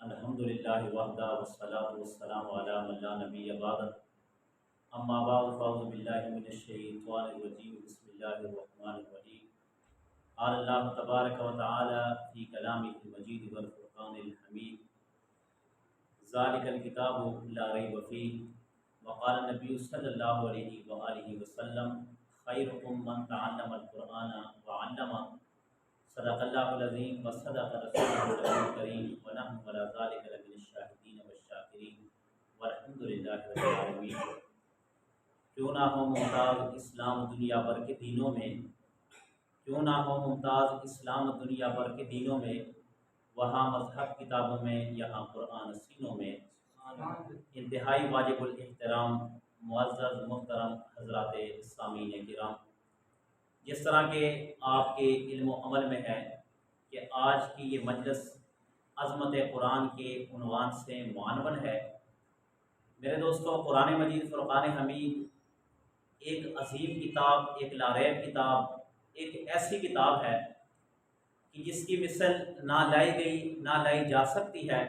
الحمدللہ وحدہ والصلاۃ والسلام علی من لا نبی بعد اما بعد فاعوذ باللہ من الشیطان الرجیم بسم اللہ الرحمن الرحیم قال اللہ تبارک و تعالی فی کلامہ المجید والفرقان الحمید ذالک الکتاب لا ریب فیہ وقال النبی صلی اللہ علیہ وآلہ وسلم خیرکم من تعلم القرآن وعلمہ صدق اللہ العظیم وصدق رسولہ الکریم ونحن علی ذلک لمن الشاہدین والشاکرین والحمد للہ رب العالمین۔ کیوں نہ ہو ممتاز اسلام دنیا بھر کے دینوں میں، کیوں نہ ہو ممتاز اسلام دنیا بھر کے دینوں میں، وہاں مذہب کتابوں میں، یہاں قرآن سینوں میں۔ انتہائی واجب الاحترام معزز محترم حضرات سامعین کرام، جس طرح کہ آپ کے علم و عمل میں ہے کہ آج کی یہ مجلس عظمت قرآن کے عنوان سے معنون ہے۔ میرے دوستو، قرآن مجید فرقان حمید ایک عظیم کتاب، ایک لاریب کتاب، ایک ایسی کتاب ہے کہ جس کی مثل نہ لائی گئی نہ لائی جا سکتی ہے۔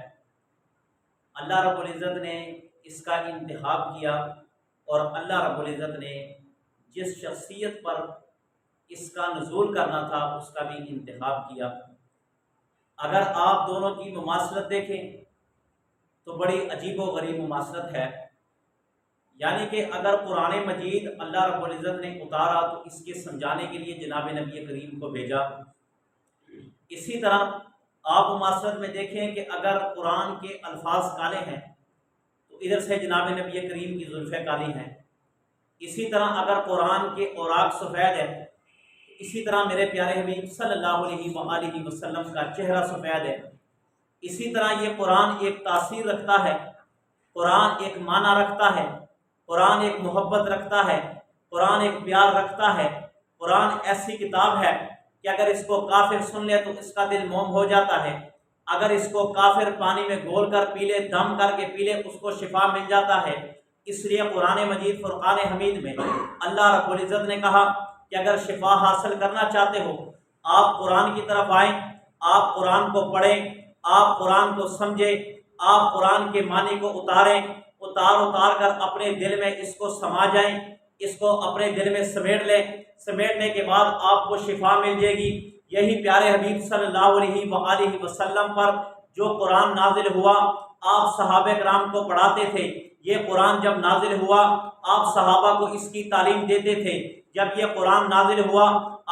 اللہ رب العزت نے اس کا انتخاب کیا اور اللہ رب العزت نے جس شخصیت پر اس کا نزول کرنا تھا اس کا بھی انتخاب کیا۔ اگر آپ دونوں کی مماثلت دیکھیں تو بڑی عجیب و غریب مماثلت ہے، یعنی کہ اگر قرآن مجید اللہ رب العزت نے اتارا تو اس کے سمجھانے کے لیے جناب نبی کریم کو بھیجا۔ اسی طرح آپ مماثلت میں دیکھیں کہ اگر قرآن کے الفاظ کالے ہیں تو ادھر سے جناب نبی کریم کی زلفیں کالی ہیں۔ اسی طرح اگر قرآن کے اوراق سفید ہے، اسی طرح میرے پیارے حبیب صلی اللہ علیہ وآلہ وسلم کا چہرہ سفید ہے۔ اسی طرح یہ قرآن ایک تاثیر رکھتا ہے، قرآن ایک معنی رکھتا ہے، قرآن ایک محبت رکھتا ہے، قرآن ایک پیار رکھتا ہے۔ قرآن ایسی کتاب ہے کہ اگر اس کو کافر سن لے تو اس کا دل موم ہو جاتا ہے، اگر اس کو کافر پانی میں گھول کر پی لے، دم کر کے پی لے، اس کو شفا مل جاتا ہے۔ اس لیے قرآن مجید فرقان حمید میں اللہ رب العزت نے کہا کہ اگر شفا حاصل کرنا چاہتے ہو، آپ قرآن کی طرف آئیں، آپ قرآن کو پڑھیں، آپ قرآن کو سمجھیں، آپ قرآن کے معنی کو اتاریں، اتار کر اپنے دل میں اس کو سما جائیں، اس کو اپنے دل میں سمیٹ لیں۔ سمیٹنے کے بعد آپ کو شفا مل جائے گی۔ یہی پیارے حبیب صلی اللہ علیہ وآلہ وسلم پر جو قرآن نازل ہوا، آپ صحابہ کرام کو پڑھاتے تھے۔ یہ قرآن جب نازل ہوا آپ صحابہ کو اس کی تعلیم دیتے تھے۔ جب یہ قرآن نازل ہوا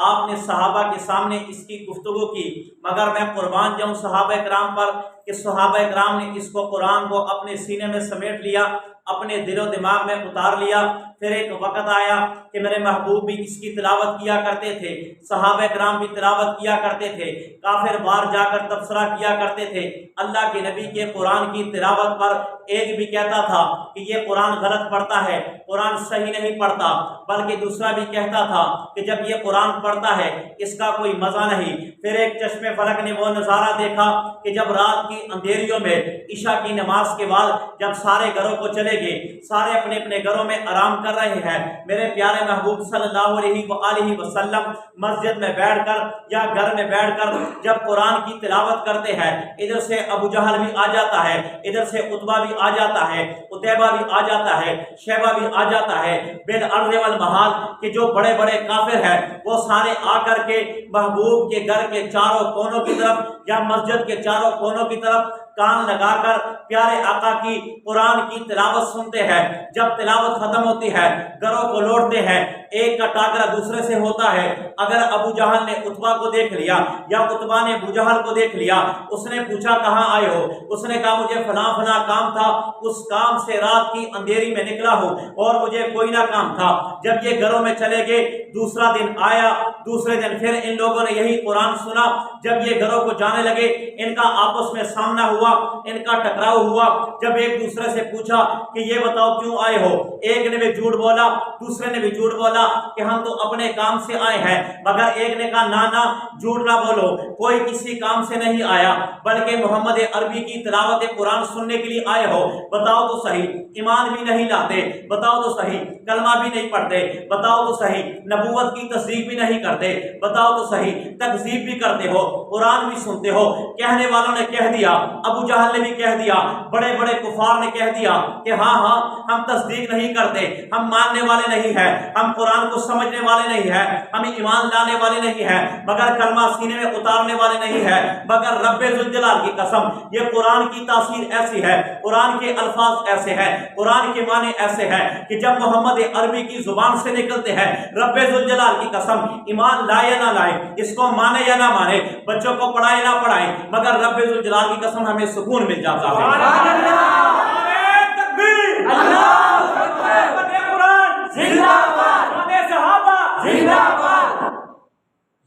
آپ نے صحابہ کے سامنے اس کی گفتگو کی، مگر میں قربان جاؤں صحابہ کرام پر کہ صحابہ کرام نے اس کو قرآن کو اپنے سینے میں سمیٹ لیا، اپنے دل و دماغ میں اتار لیا۔ پھر ایک وقت آیا کہ میرے محبوب بھی اس کی تلاوت کیا کرتے تھے، صحابہ کرام بھی تلاوت کیا کرتے تھے، کافر باہر جا کر تبصرہ کیا کرتے تھے۔ اللہ کے نبی کے قرآن کی تلاوت پر ایک بھی کہتا تھا کہ یہ قرآن غلط پڑھتا ہے، قرآن صحیح نہیں پڑھتا، بلکہ دوسرا بھی کہتا تھا کہ جب یہ قرآن پڑھتا ہے اس کا کوئی مزہ نہیں۔ پھر ایک چشم فلک نے وہ نظارہ دیکھا کہ جب رات کی اندھیریوں میں عشاء کی نماز کے بعد جب سارے گھروں کو چلے گئے، سارے اپنے اپنے گھروں میں آرام کر رہے ہیں، میرے پیارے محبوب صلی اللہ علیہ وآلہ وسلم مسجد میں بیٹھ کر یا گھر میں بیٹھ کر جب قرآن کی تلاوت کرتے ہیں، ادھر سے ابو جہل بھی آ جاتا ہے، ادھر سے عتبہ بھی آ جاتا ہے، عتیبہ بھی آ جاتا ہے، شیبہ بھی آ جاتا ہے، بالعرض والمحال کہ جو بڑے بڑے کافر ہیں وہ سارے آ کر کے محبوب کے گھر کے چاروں کونوں کی طرف یا مسجد کے چاروں کونوں کی طرف کان لگا کر پیارے آقا کی قرآن کی تلاوت سنتے ہیں۔ جب تلاوت ختم ہوتی ہے گھروں کو لوٹتے ہیں، ایک کا ٹاکرا دوسرے سے ہوتا ہے۔ اگر ابو جہل نے عتبہ کو دیکھ لیا یا عتبہ نے ابو جہل کو دیکھ لیا، اس نے پوچھا کہاں آئے ہو؟ اس نے کہا مجھے فلاں فلاں کام تھا، اس کام سے رات کی اندھیری میں نکلا ہوں اور مجھے کوئی نہ کام تھا۔ جب یہ گھروں میں چلے گئے، دوسرا دن آیا، دوسرے دن پھر ان لوگوں نے یہی قرآن سنا۔ جب یہ گھروں کو جانے لگے ان کا آپس میں سامنا ہوا، ان کا ٹکراؤ ہوا۔ جب ایک دوسرے سے پوچھا کہ یہ بتاؤ کیوں آئے ہو، ایک نے بھی جھوٹ بولا، دوسرے نے بھی جھوٹ بولا کہ ہم تو اپنے کام سے آئے ہیں، مگر ایک نے کہا نہ جھوٹ نہ بولو، کوئی کسی کام سے نہیں آیا بلکہ محمد عربی کی تلاوت قرآن سننے کے لیے آئے ہو۔ بتاؤ تو صحیح، ایمان بھی نہیں لاتے، بتاؤ تو صحیح، کلمہ بھی نہیں پڑھتے، بتاؤ تو صحیح، نبوت کی تصدیق بھی نہیں کرتے، بتاؤ تو صحیح، تکذیب بھی کرتے ہو، قرآن بھی سنتے ہو۔ کہنے والوں نے کہہ دیا ابو جہل نے بھی کہہ دیا، بڑے بڑے کفار نے کہہ دیا کہ ہاں ہاں ہم تصدیق نہیں کرتے، ہم ماننے والے نہیں ہیں، ہم قرآن کو سمجھنے والے نہیں ہیں، ہم ایمان لانے والے نہیں ہیں، مگر کلمہ سینے میں اتارنے والے نہیں ہیں، مگر رب ذوالجلال کی قسم یہ قرآن کی تاثیر ایسی ہے، قرآن کے الفاظ ایسے ہیں، قرآن کے معنی ایسے ہیں کہ جب محمد عربی کی زبان سے نکلتے ہیں، رب ذوالجلال کی قسم ایمان لائے یا نہ لائے، اس کو مانے یا نہ مانے، بچوں کو پڑھائے نہ پڑھائے، مگر رب ذوالجلال کی قسم ہمیں سکون مل جاتا ہے۔ سبحان اللہ، تکبیر، اللہ اکبر، قرآن زندہ باد، صحابہ زندہ باد۔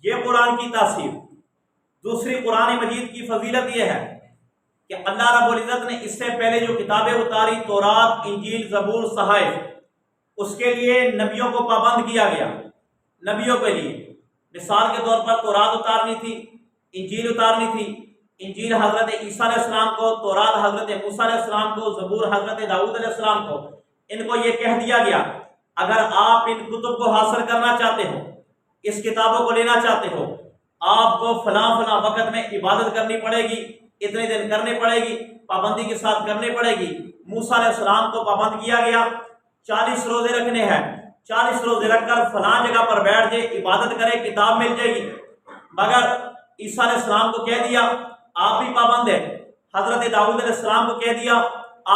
یہ قرآن کی تاثیر۔ دوسری قرآن مجید کی فضیلت یہ ہے کہ اللہ رب العزت نے اس سے پہلے جو کتابیں اتاری، تورات، انجیل، زبور، صحائف، اس کے لیے نبیوں کو پابند کیا گیا۔ نبیوں کے لیے مثال کے طور پر تورات اتارنی تھی، انجیل اتارنی تھی، انجیل حضرت عیسیٰ علیہ السلام کو، تورات حضرت موسیٰ علیہ السلام کو، زبور حضرت داؤد علیہ السلام کو۔ ان کو یہ کہہ دیا گیا اگر آپ ان کتب کو حاصل کرنا چاہتے ہو، اس کتابوں کو لینا چاہتے ہو، آپ کو فلاں فلاں وقت میں عبادت کرنی پڑے گی، اتنے دن کرنے پڑے گی، پابندی کے ساتھ کرنے پڑے گی۔ موسیٰ علیہ السلام کو پابند کیا گیا 40 روزے رکھنے ہیں، 40 روزے رکھ کر فلاں جگہ پر بیٹھ جائے، عبادت کرے، کتاب مل جائے گی۔ مگر عیسیٰ علیہ السلام کو کہہ دیا آپ بھی پابند ہے، حضرت داؤد علیہ السلام کو کہہ دیا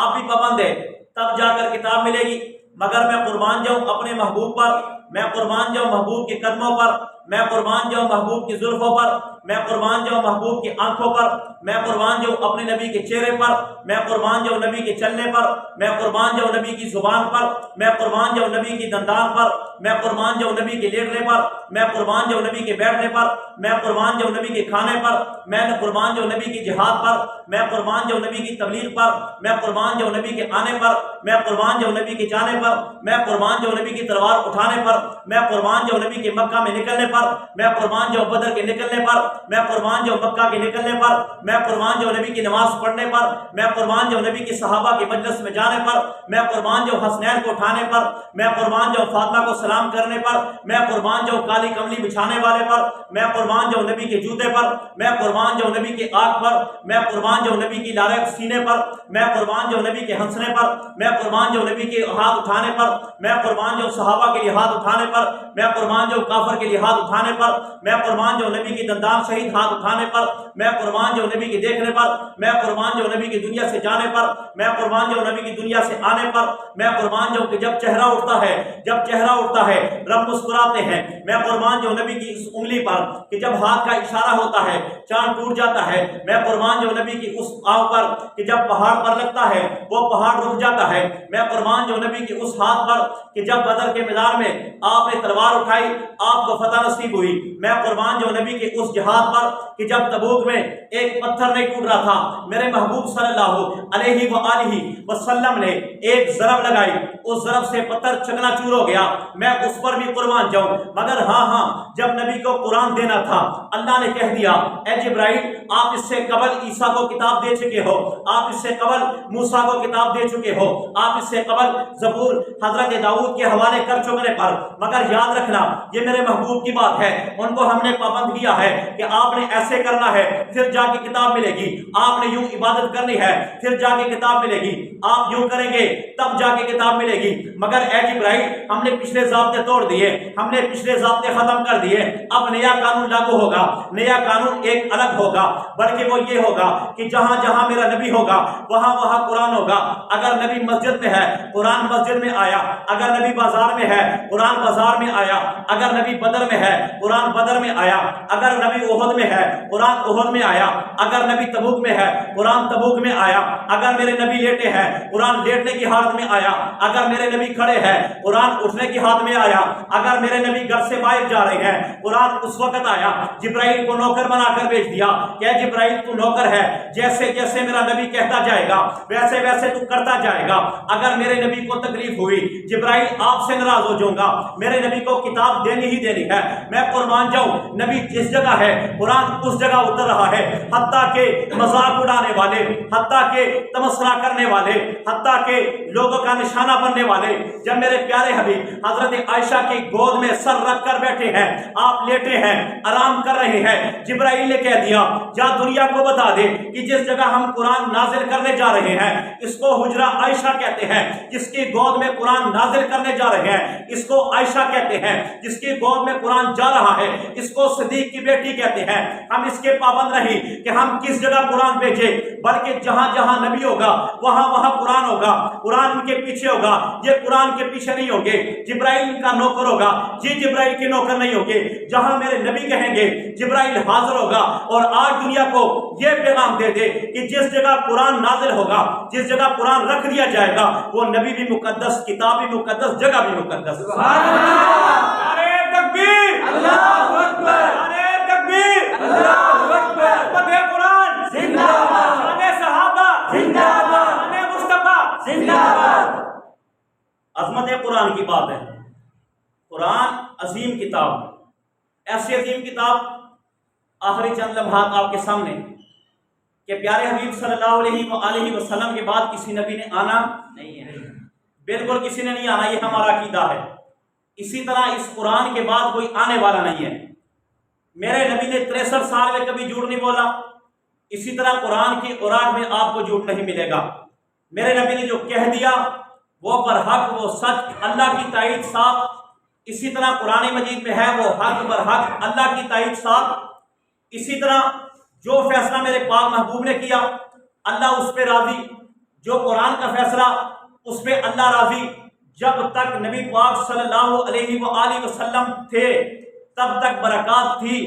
آپ بھی پابند ہے، تب جا کر کتاب ملے گی۔ مگر میں قربان جاؤں اپنے محبوب پر، میں قربان جاؤں محبوب کے قدموں پر، میں قربان جاؤں محبوب کی زلفوں پر، میں قربان جاؤں محبوب کی آنکھوں پر، میں قربان جاؤں اپنے نبی کے چہرے پر، میں قربان جاؤں نبی کے چلنے پر، میں قربان جاؤں نبی کی زبان پر، میں قربان جاؤں نبی کی دندان پر، میں قربان جاؤں نبی کے لیٹنے پر، میں قربان جاؤں نبی کے بیٹھنے پر، میں قربان جاؤں نبی کے کھانے پر، میں قربان جاؤں نبی کی جہاد پر، میں قربان جاؤں نبی کی تبلیغ پر، میں قربان جاؤں نبی کے آنے پر، میں قربان جاؤں نبی کے جانے پر، میں قربان جاؤں نبی کی تلوار اٹھانے پر، میں قربان جاؤں نبی کے مکہ میں نکلنے پر، میں قربان جاؤں بدر کے نکلنے پر، میں قربان جاؤں مکہ کے نکلنے پر، میں قربان جاؤں نبی کی نماز پڑھنے پر، میں قربان جاؤں نبی کے صحابہ کے مجلس میں جانے پر، میں قربان جاؤں حسنین کو اٹھانے پر، میں قربان جاؤں فاطمہ کو سلام کرنے پر، میں قربان جاؤں کالی کملی بچھانے والے پر، میں قربان جاؤں نبی کے جوتے پر، میں قربان جاؤں نبی کے آنکھ پر، میں قربان جاؤں نبی کی لارے سینے پر، میں قربان جاؤں نبی کے ہنسنے پر، میں قربان جاؤں نبی کے ہاتھ اٹھانے پر، میں قربان جاؤں صحابہ کے لیے ہاتھ اٹھانے پر، میں قربان جاؤں کافر کے لیے ہاتھ اٹھانے پر، میں قربان جاؤں نبی کی دندان شہید ہاتھ اٹھانے پر، میں قربان جاؤں نبی کے دیکھنے پر، میں قربان جاؤں نبی کی دنیا سے جانے پر، میں قربان جاؤں نبی کی دنیا سے آنے پر، میں قربان جاؤں کہ جب چہرہ اٹھتا ہے، جب چہرہ اٹھتا ہے رب مسکراتے ہیں، میں قربان جاؤں نبی کی اس انگلی پر کہ جب ہاتھ کا اشارہ ہوتا ہے چاند ٹوٹ جاتا ہے، میں قربان جاؤں نبی کی اس آنکھ پر کہ جب پہاڑ پر لگتا ہے وہ پہاڑ رک جاتا ہے، میں قربان جاؤں نبی کی اس ہاتھ پر کہ جب بدر کے میدان میں آپ نے تلوار اٹھائی آپ کو فتح نصیب ہوئی، میں قربان جاؤں نبی کے اس جہاد پر کہ جب تبوک میں ایک پتھر نہیں ٹوٹ رہا تھا، میرے محبوب صلی اللہ علیہ وآلہ وسلم نے ایک ضرب لگائی، اس ضرب سے پتھر چکنا چور ہو گیا، میں اس پر بھی قربان جاؤں۔ مگر ہاں جب نبی کو قرآن دینا تھا اللہ نے کہہ دیا اے جبرائیل آپ اس سے قبل عیسیٰ کو کتاب دے چکے ہو، آپ اس سے قبل موسیٰ کو کتاب دے چکے ہو، آپ اس سے قبل زبور حضرت داؤد کے حوالے کر چکنے پر، مگر یاد رکھنا یہ میرے محبوب کی بات ہے، ان کو ہم نے پابند کیا ہے کہ آپ نے ایسے کرنا ہے پھر جا کے کتاب ملے گی، آپ نے یوں عبادت کرنی ہے پھر جا کے کتاب ملے گی، آپ یوں کریں گے تب جا کے کتاب ملے گی۔ مگر اے جبرائیل ہم نے پچھلے ضابطے توڑ دیے، ہم نے پچھلے ضابطے ختم کر دیے، اب نیا قانون لاگو ہوگا، نیا قانون ایک الگ ہوگا، بلکہ وہ یہ ہوگا کہ جہاں جہاں میرا نبی ہوگا وہاں وہاں قرآن ہوگا۔ اگر نبی مسجد میں ہے قرآن مسجد میں آیا، اگر نبی بازار میں ہے قرآن بازار میں آیا، اگر نبی بدر میں ہے قرآن بدر میں آیا، اگر نبی احد میں ہے قرآن احد میں آیا، اگر نبی تبوک میں ہے قرآن تبوک میں آیا، اگر میرے نبی لیٹے ہیں قرآن لیٹنے کی حالت میں آیا، اگر میرے نبی کھڑے ہیں قرآن اٹھنے کی حالت میں آیا، اگر میرے نبی گھر سے باہر جا رہے ہیں قرآن اس وقت آیا۔ جبرائیل کو نوکر بنا کر بھیج دیا کہ جبرائیل تو نوکر ہے، جیسے جیسے میرا نبی کہتا جائے گا ویسے ویسے تو کرتا جائے گا، اگر میرے نبی کو تکلیف ہوئی جبرائیل آپ سے ناراض ہو جاؤں گا، میرے نبی کو کتاب دینی ہی دینی ہے، میں قربان جاؤں نبی جس جگہ ہے قرآن اس جگہ اتر رہا ہے، حتیٰ کہ مذاق اڑانے والے، حتیٰ کہ تمسخرہ کرنے والے، حتیٰ کہ لوگوں کا نشانہ بننے والے جب میرے پیارے حبیب حضرت عائشہ کی گود میں سر رکھ کر بیٹھے ہیں، آپ لیٹے ہیں، آرام کر رہے ہیں، جبرائیل نے کہہ دیا جا دنیا کو بتا دے کہ جس جگہ ہم قرآن نازل کرنے جا رہے ہیں اس کو حجرہ عائشہ کہتے ہیں، جس کی گود میں قرآن نازل کرنے جا رہے ہیں اس کو عائشہ کہتے ہیں، جس کی گود میں قرآن جا رہا ہے اس کو صدیق کی بیٹی کہتے ہیں۔ ہم اس کے پابند نہیں کہ ہم کس جگہ قرآن بھیجے، بلکہ جہاں جہاں نبی ہوگا وہاں وہاں قرآن ہوگا، قرآن ان کے پیچھے ہوگا، یہ قرآن کے پیچھے نہیں ہوں گے، جبرائیل ان کا نوکر ہوگا، یہ جبرائیل کے نوکر نہیں ہوں گے، جہاں میرے نبی کہیں گے جبرائیل حاضر ہوگا۔ اور آج دنیا کو یہ پیغام دے دے کہ جس جگہ قرآن نازل ہوگا، جس جگہ قرآن رکھ دیا جائے گا، وہ نبی بھی مقدس، کتاب بھی مقدس، جگہ بھی مقدس۔ سبحان اللہ، نعرہ تکبیر، اللہ اکبر، نعرہ تکبیر، اللہ اکبر، فتح قرآن زندہ باد، شان صحابہ زندہ باد، شان مصطفیٰ زندہ باد۔ عظمت قرآن کی بات ہے۔ قرآن عظیم کتاب، ایسی عظیم کتاب، آخری چند لمحات آپ کے سامنے کہ پیارے حبیب صلی اللہ علیہ وآلہ وسلم کے بعد کسی نبی نے آنا نہیں ہے، بالکل کسی نے نہیں آنا، یہ ہمارا عقیدہ ہے۔ اسی طرح اس قرآن کے بعد کوئی آنے والا نہیں ہے۔ میرے نبی نے 63 سال میں کبھی جھوٹ نہیں بولا، اسی طرح قرآن کی اوراق میں آپ کو جھوٹ نہیں ملے گا۔ میرے نبی نے جو کہہ دیا وہ برحق، وہ سچ، اللہ کی تائید صاف۔ اسی طرح قرآن مجید میں ہے وہ حق برحق، اللہ کی تائید صاف۔ اسی طرح جو فیصلہ میرے پاک محبوب نے کیا اللہ اس پہ راضی، جو قرآن کا فیصلہ اس پہ اللہ راضی۔ جب تک نبی پاک صلی اللہ علیہ وآلہ وسلم تھے تب تک برکات تھی،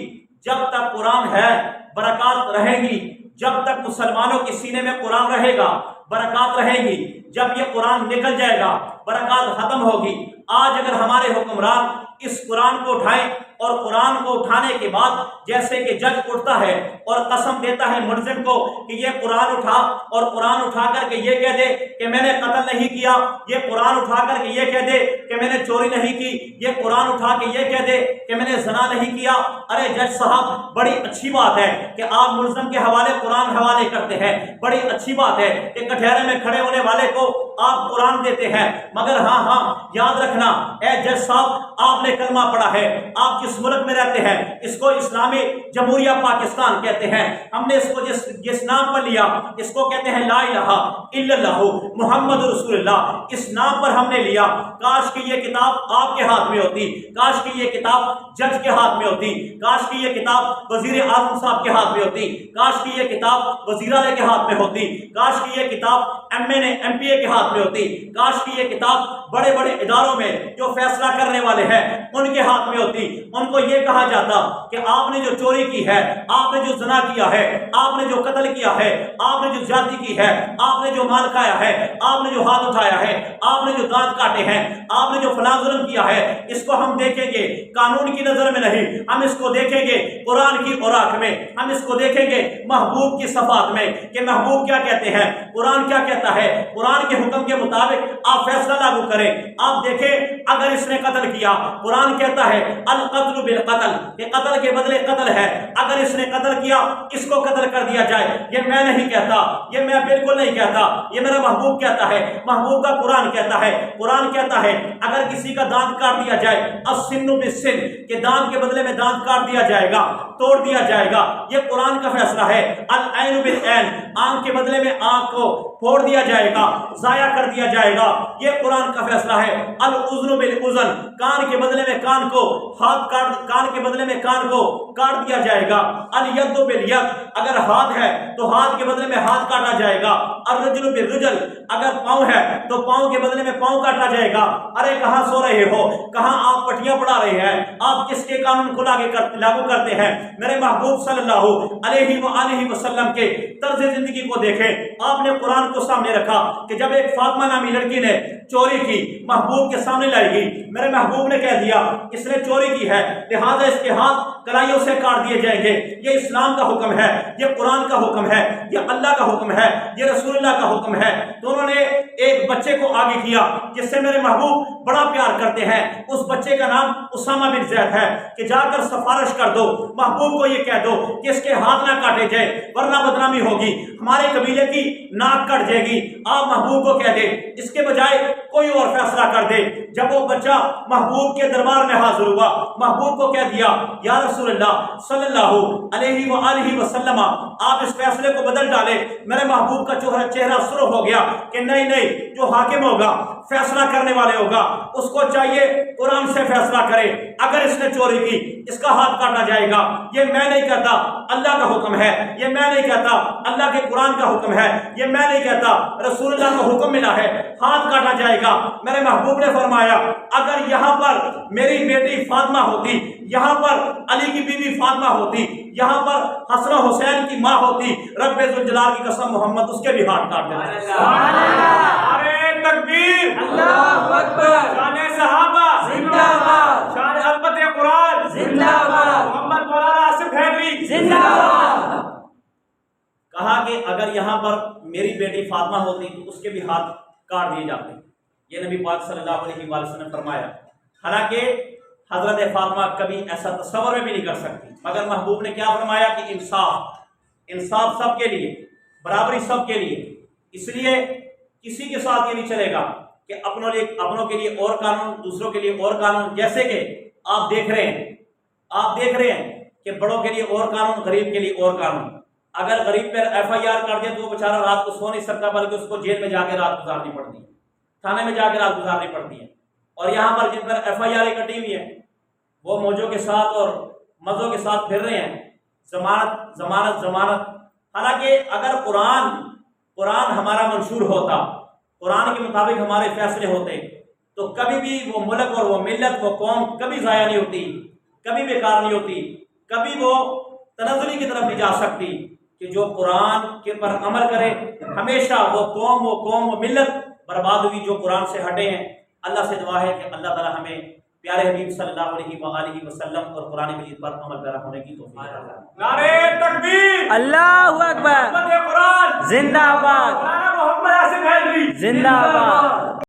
جب تک قرآن ہے برکات رہے گی، جب تک مسلمانوں کے سینے میں قرآن رہے گا برکات رہے گی، جب یہ قرآن نکل جائے گا برکات ختم ہوگی۔ آج اگر ہمارے حکمران اس قرآن کو اٹھائیں اور قرآن کو اٹھانے کے بعد جیسے کہ جج اٹھتا ہے اور قسم دیتا ہے ملزم کو کہ یہ قرآن اٹھا، اور قرآن اٹھا کر کے یہ کہہ دے کہ میں نے قتل نہیں کیا، یہ قرآن اٹھا کر کے یہ کہہ دے کہ میں نے چوری نہیں کی، یہ قرآن اٹھا کے یہ کہہ دے کہ میں نے زنا نہیں کیا۔ ارے جج صاحب بڑی اچھی بات ہے کہ آپ ملزم کے حوالے قرآن حوالے کرتے ہیں، بڑی اچھی بات ہے کہ کٹہرے میں کھڑے ہونے والے کو آپ قرآن دیتے ہیں، مگر ہاں یاد رکھنا اے جج صاحب آپ نے کلمہ پڑھا ہے، آپ جس ملک میں رہتے ہیں اس کو اسلامی جمہوریہ پاکستان کہتے ہیں، ہم نے اس کو جس نام پر لیا اس کو کہتے ہیں لا الہ الا اللہ محمد رسول اللہ، اس نام پر ہم نے لیا۔ کاش کہ یہ کتاب آپ کے ہاتھ میں ہوتی، کاش کہ یہ کتاب جج کے ہاتھ میں ہوتی، کاش کہ یہ کتاب وزیر اعظم صاحب کے ہاتھ میں ہوتی، کاش کہ یہ کتاب وزیر اعلیٰ کے ہاتھ میں ہوتی، کاش کہ یہ کتاب ایم پی اے کے ہاتھ میں ہوتی، کاش کہ یہ کتاب بڑے بڑے اداروں میں جو فیصلہ کرنے والے ہیں ان کے ہاتھ میں ہوتی۔ ان کو یہ کہا جاتا کہ آپ نے جو چوری کی ہے، آپ نے جو زنا کیا ہے، آپ نے جو قتل کیا ہے، آپ نے جو زیادتی کی ہے، آپ نے جو مال کھایا ہے، آپ نے جو ہاتھ اٹھایا ہے، آپ نے جو دانت کاٹے ہیں، آپ نے جو فلاں ظلم کیا ہے، اس کو ہم دیکھیں گے قانون کی نظر میں نہیں، ہم اس کو دیکھیں گے قرآن کی اوراق میں، ہم اس کو دیکھیں گے محبوب کی صفات میں کہ محبوب کیا کہتے ہیں، قرآن کیا کہتا ہے، قرآن کے حکم کے مطابق آپ فیصلہ لاگو کریں۔ آپ دیکھیں اگر اس نے قتل کیا، قرآن کہتا ہے القتل بالقتل کہ قتل کے بدلے قتل ہے، اگر اس نے قتل کیا اس کو قتل کر دیا جائے۔ یہ میں نہیں کہتا، یہ میں بالکل نہیں کہتا، یہ میرا محبوب کہتا ہے، محبوب کا قرآن کہتا ہے۔ قرآن کہتا ہے اگر کسی کا دانت کاٹ دیا جائے السن بالسن کہ دانت کے بدلے میں دانت کاٹ دیا جائے گا، توڑ دیا جائے گا، یہ قرآن کا فیصلہ ہے۔ العین بالعین آنکھ کے بدلے میں آنکھ کو پھوڑ دیا جائے گا، ضائع کر دیا جائے گا، یہ قرآن کا فیصلہ ہے۔ الاذن بالاذن کان کے بدلے میں کان کو، کان کے بدلے میں کان کو کاٹ دیا جائے گا۔ الید بالید اگر ہاتھ ہے تو ہاتھ کے بدلے میں ہاتھ کاٹا جائے گا۔ الرجل بالرجل اگر پاؤں ہے تو پاؤں کے بدلے میں پاؤں کاٹا جائے گا۔ ارے کہاں سو رہے ہو، کہاں آپ پٹیاں پڑھا رہے ہیں، آپ کس کے قانون کو لاگو کرتے ہیں؟ میرے محبوب صلی اللہ علیہ وآلہ وسلم کے طرز زندگی کو دیکھیں۔ آپ نے قرآن کو سامنے رکھا کہ جب ایک فاطمہ نامی لڑکی نے چوری کی محبوب کے سامنے لائی گئی، میرے محبوب نے کہہ دیا اس نے چوری کی ہے، لہذا اس کے ہاتھ کلائیوں سے کاٹ دیے جائیں گے۔ یہ اسلام کا حکم ہے، یہ قرآن کا حکم ہے، یہ اللہ کا حکم ہے، یہ رسول اللہ کا حکم ہے۔ تو انہوں نے ایک بچے کو آگے کیا جس سے میرے محبوب بڑا پیار کرتے ہیں، اس بچے کا نام اسامہ بن زید ہے، کہ جا کر سفارش کر دو، محبوب کو یہ کہہ دو کہ اس کے ہاتھ نہ کاٹے جائے ورنہ بدنامی ہوگی، ہمارے قبیلے کی ناک کٹ جائے گی۔ آپ محبوب کو کہہ دے اس کے بجائے کوئی اور فیصلہ کر دے۔ جب وہ بچہ محبوب کے دربار میں حاضر ہوا، محبوب کو کہہ دیا یا رسول اللہ صلی اللہ علیہ وآلہ وسلم آپ اس فیصلے کو بدل ڈالے۔ میرے محبوب کا چہرہ سرخ ہو گیا کہ نہیں، جو حاکم ہوگا، فیصلہ کرنے والے ہوگا، اس کو چاہیے قرآن سے فیصلہ کرے۔ اگر اس نے چوری کی اس کا ہاتھ کاٹا جائے گا۔ یہ میں نہیں کہتا، اللہ کا حکم ہے، یہ میں نہیں کہتا، اللہ کے قرآن کا حکم ہے، یہ میں نہیں کہتا، رسول اللہ کا حکم ملا ہے، ہاتھ کاٹا جائے گا۔ میرے محبوب نے فرمایا اگر یہاں پر میری بیٹی فاطمہ ہوتی، یہاں پر علی کی بیوی فاطمہ ہوتی، یہاں پر حسن و حسین کی ماں ہوتی، رب ذوالجلال کی قسم محمد اس کے بھی ہاتھ کاٹ دیتا۔ نعرہ تکبیر، اللہ اکبر، شان صحابہ زندہ باد، شان عظمت قرآن زندہ باد، محمد مولانا آصف حیدری زندہ باد۔ کہا کہ اگر یہاں پر میری بیٹی فاطمہ ہوتی تو اس کے بھی ہاتھ کاٹ دیے جاتے۔ یہ نبی پاک صلی اللہ علیہ وآلہ وسلم نے فرمایا، حالانکہ حضرت فاطمہ کبھی ایسا تصور میں بھی نہیں کر سکتی، مگر محبوب نے کیا فرمایا کہ انصاف سب کے لیے، برابری سب کے لیے۔ اس لیے کسی کے ساتھ یہ نہیں چلے گا کہ اپنوں کے لیے اور قانون، دوسروں کے لیے اور قانون۔ جیسے کہ آپ دیکھ رہے ہیں کہ بڑوں کے لیے اور قانون، غریب کے لیے اور قانون۔ اگر غریب پر FIR کر دیا تو وہ بیچارہ رات کو سو نہیں سکتا، بلکہ اس کو جیل میں جا کے رات گزارنی پڑتی ہے، تھانے میں جا کے رات گزارنی پڑتی ہے۔ اور یہاں پر جن پر FIR کٹی ہوئی ہے وہ موجوں کے ساتھ اور مزوں کے ساتھ پھر رہے ہیں، ضمانت۔ حالانکہ اگر قرآن ہمارا منشور ہوتا، قرآن کے مطابق ہمارے فیصلے ہوتے، تو کبھی بھی وہ ملک اور وہ ملت، وہ قوم کبھی ضائع نہیں ہوتی، کبھی بیکار نہیں ہوتی، کبھی وہ تنزلی کی طرف نہیں جا سکتی۔ کہ جو قرآن کے پر عمل کرے، ہمیشہ وہ قوم وہ ملت برباد ہوئی جو قرآن سے ہٹے ہیں۔ اللہ سے دعا ہے کہ اللہ تعالی ہمیں پیارے حبیب صلی اللہ علیہ وآلہ وسلم اور قرآن مجید پر عمل پیرا ہونے کی توفیق عطا فرمائے۔ نعرہ تکبیر، اللہ اکبر، عظمت قرآن زندہ باد، مولانا محمد آصف حیدری زندہ باد۔